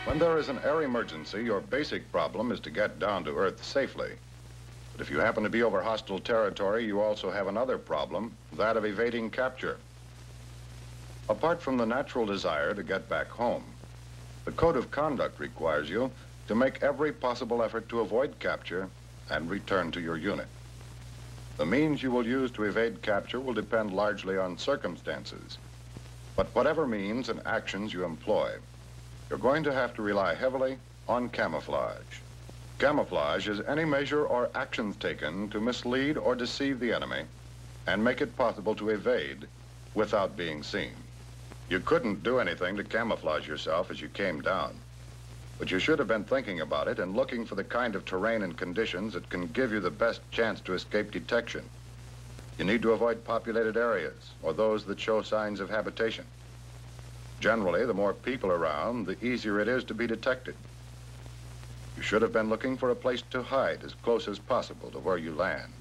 When there is an air emergency, your basic problem is to get down to Earth safely. But if you happen to be over hostile territory, you also have another problem, that of evading capture. Apart from the natural desire to get back home, the code of conduct requires you to make every possible effort to avoid capture and return to your unit. The means you will use to evade capture will depend largely on circumstances. But whatever means and actions you employ, you're going to have to rely heavily on camouflage. Camouflage is any measure or actions taken to mislead or deceive the enemy and make it possible to evade without being seen. You couldn't do anything to camouflage yourself as you came down, but you should have been thinking about it and looking for the kind of terrain and conditions that can give you the best chance to escape detection. You need to avoid populated areas or those that show signs of habitation. Generally, the more people around, the easier it is to be detected. You should have been looking for a place to hide as close as possible to where you land.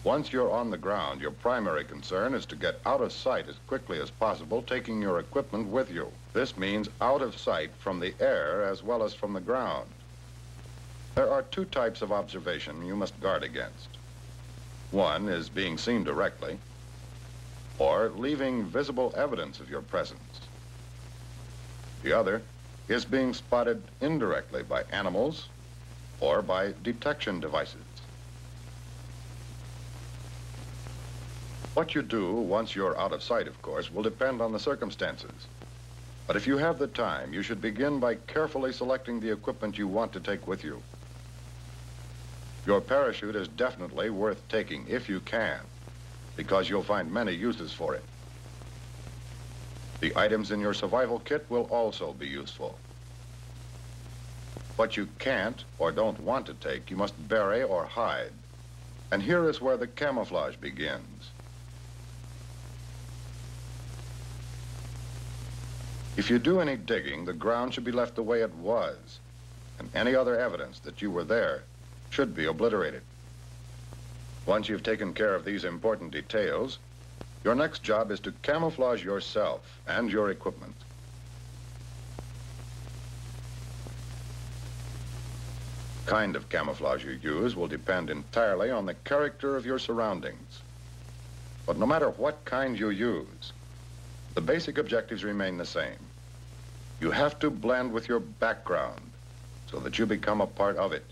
Once you're on the ground, your primary concern is to get out of sight as quickly as possible, taking your equipment with you. This means out of sight from the air as well as from the ground. There are two types of observation you must guard against. One is being seen directly, or leaving visible evidence of your presence. The other is being spotted indirectly by animals or by detection devices. What you do once you're out of sight, of course, will depend on the circumstances. But if you have the time, you should begin by carefully selecting the equipment you want to take with you. Your parachute is definitely worth taking if you can, because you'll find many uses for it. The items in your survival kit will also be useful. What you can't or don't want to take, you must bury or hide. And here is where the camouflage begins. If you do any digging, the ground should be left the way it was, and any other evidence that you were there should be obliterated. Once you've taken care of these important details, your next job is to camouflage yourself and your equipment. The kind of camouflage you use will depend entirely on the character of your surroundings. But no matter what kind you use, the basic objectives remain the same. You have to blend with your background so that you become a part of it.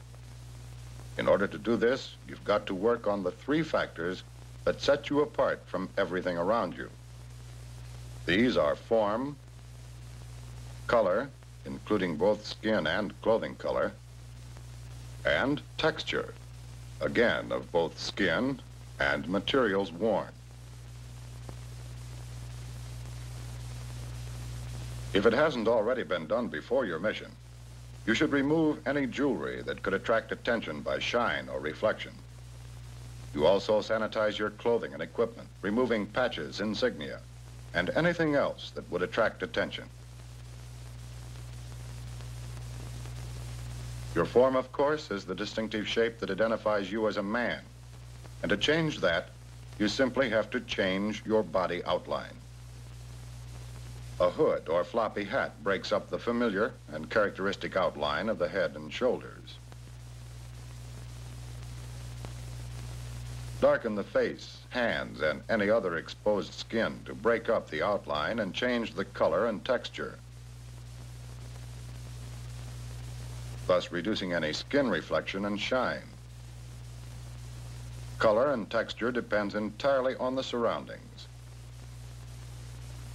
In order to do this, you've got to work on the three factors that set you apart from everything around you. These are form, color, including both skin and clothing color, and texture, again, of both skin and materials worn. If it hasn't already been done before your mission, you should remove any jewelry that could attract attention by shine or reflection. You also sanitize your clothing and equipment, removing patches, insignia, and anything else that would attract attention. Your form, of course, is the distinctive shape that identifies you as a man. And to change that, you simply have to change your body outline. A hood or floppy hat breaks up the familiar and characteristic outline of the head and shoulders. Darken the face, hands, and any other exposed skin to break up the outline and change the color and texture, thus reducing any skin reflection and shine. Color and texture depends entirely on the surroundings.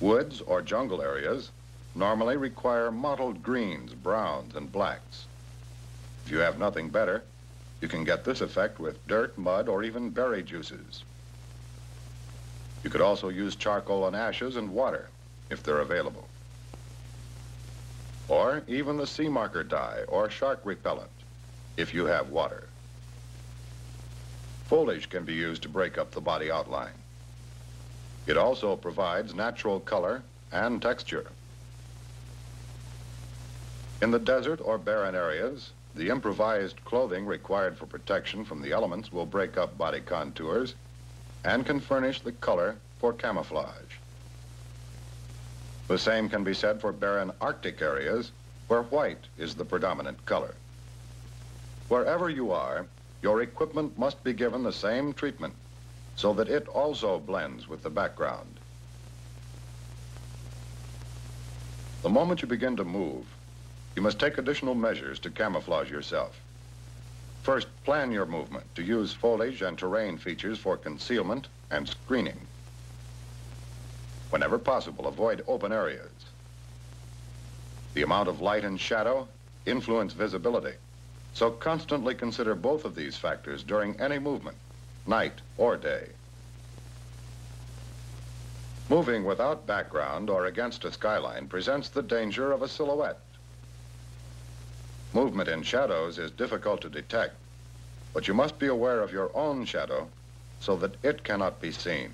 Woods or jungle areas normally require mottled greens, browns, and blacks. If you have nothing better, you can get this effect with dirt, mud, or even berry juices. You could also use charcoal and ashes and water, if they're available. Or even the sea marker dye or shark repellent, if you have water. Foliage can be used to break up the body outline. It also provides natural color and texture. In the desert or barren areas, the improvised clothing required for protection from the elements will break up body contours and can furnish the color for camouflage. The same can be said for barren Arctic areas where white is the predominant color. Wherever you are, your equipment must be given the same treatment so that it also blends with the background. The moment you begin to move, you must take additional measures to camouflage yourself. First, plan your movement to use foliage and terrain features for concealment and screening. Whenever possible, avoid open areas. The amount of light and shadow influence visibility, so constantly consider both of these factors during any movement, night or day. Moving without background or against a skyline presents the danger of a silhouette. Movement in shadows is difficult to detect, but you must be aware of your own shadow so that it cannot be seen.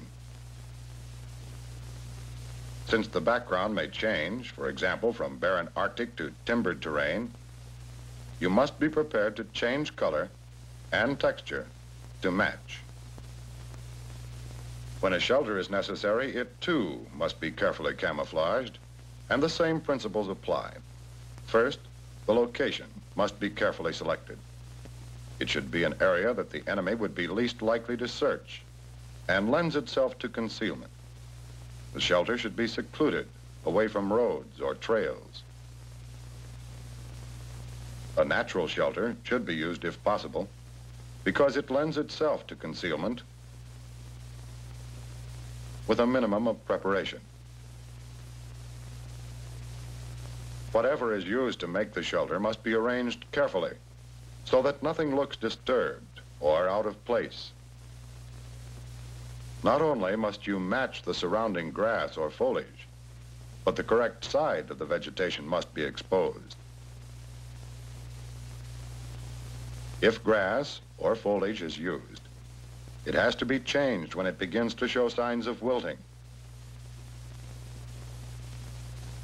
Since the background may change, for example, from barren Arctic to timbered terrain, you must be prepared to change color and texture to match. When a shelter is necessary, it too must be carefully camouflaged, and the same principles apply. First, the location must be carefully selected. It should be an area that the enemy would be least likely to search and lends itself to concealment. The shelter should be secluded, away from roads or trails. A natural shelter should be used if possible, because it lends itself to concealment with a minimum of preparation. Whatever is used to make the shelter must be arranged carefully so that nothing looks disturbed or out of place. Not only must you match the surrounding grass or foliage, but the correct side of the vegetation must be exposed. If grass or foliage is used, it has to be changed when it begins to show signs of wilting.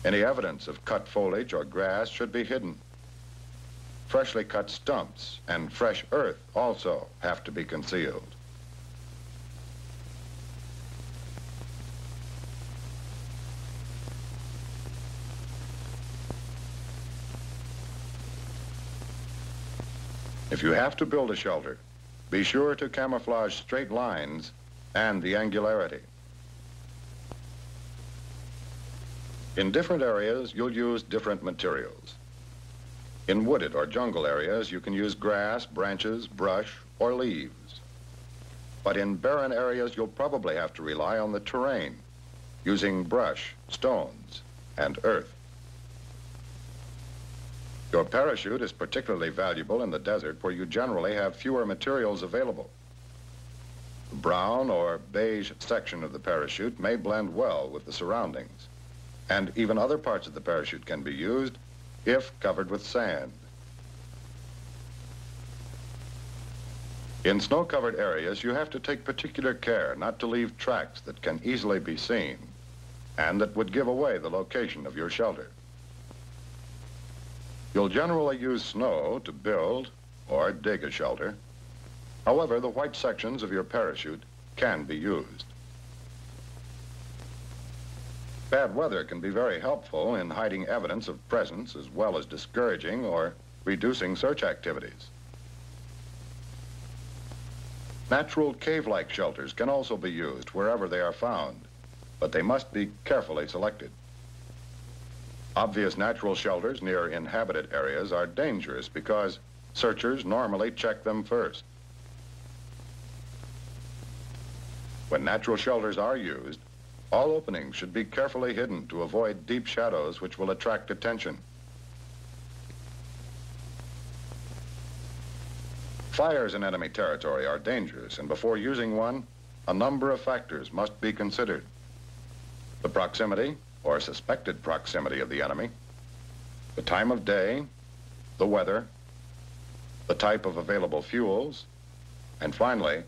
Any evidence of cut foliage or grass should be hidden. Freshly cut stumps and fresh earth also have to be concealed. If you have to build a shelter, be sure to camouflage straight lines and the angularity. In different areas, you'll use different materials. In wooded or jungle areas, you can use grass, branches, brush, or leaves. But in barren areas, you'll probably have to rely on the terrain, using brush, stones, and earth. Your parachute is particularly valuable in the desert where you generally have fewer materials available. The brown or beige section of the parachute may blend well with the surroundings, and even other parts of the parachute can be used if covered with sand. In snow-covered areas, you have to take particular care not to leave tracks that can easily be seen and that would give away the location of your shelter. You'll generally use snow to build or dig a shelter. However, the white sections of your parachute can be used. Bad weather can be very helpful in hiding evidence of presence as well as discouraging or reducing search activities. Natural cave-like shelters can also be used wherever they are found, but they must be carefully selected. Obvious natural shelters near inhabited areas are dangerous because searchers normally check them first. When natural shelters are used, all openings should be carefully hidden to avoid deep shadows which will attract attention. Fires in enemy territory are dangerous, and before using one, a number of factors must be considered. The proximity or suspected proximity of the enemy, the time of day, the weather, the type of available fuels, and finally,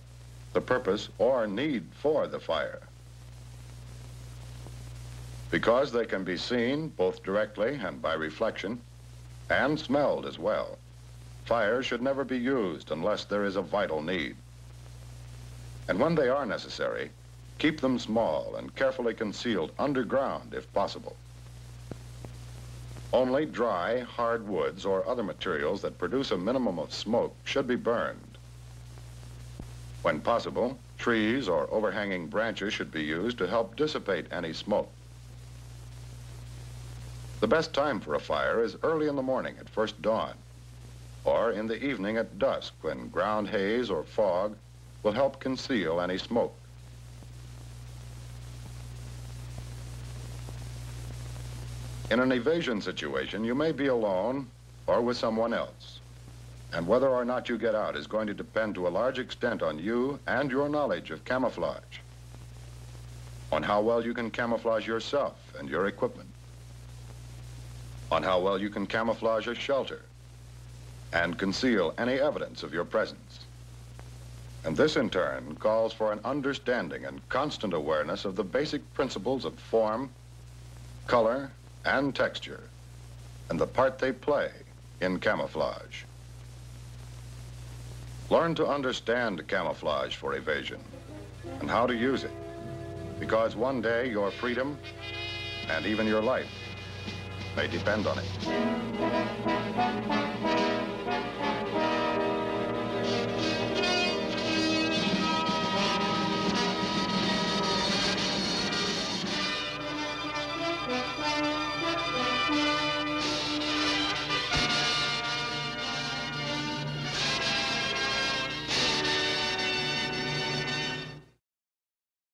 the purpose or need for the fire. Because they can be seen both directly and by reflection, and smelled as well, fires should never be used unless there is a vital need. And when they are necessary, keep them small and carefully concealed underground if possible. Only dry, hard woods or other materials that produce a minimum of smoke should be burned. When possible, trees or overhanging branches should be used to help dissipate any smoke. The best time for a fire is early in the morning at first dawn, or in the evening at dusk when ground haze or fog will help conceal any smoke. In an evasion situation, you may be alone or with someone else. And whether or not you get out is going to depend to a large extent on you and your knowledge of camouflage, on how well you can camouflage yourself and your equipment, on how well you can camouflage a shelter and conceal any evidence of your presence. And this, in turn, calls for an understanding and constant awareness of the basic principles of form, color, and texture, and the part they play in camouflage. Learn to understand camouflage for evasion and how to use it, because one day your freedom and even your life may depend on it.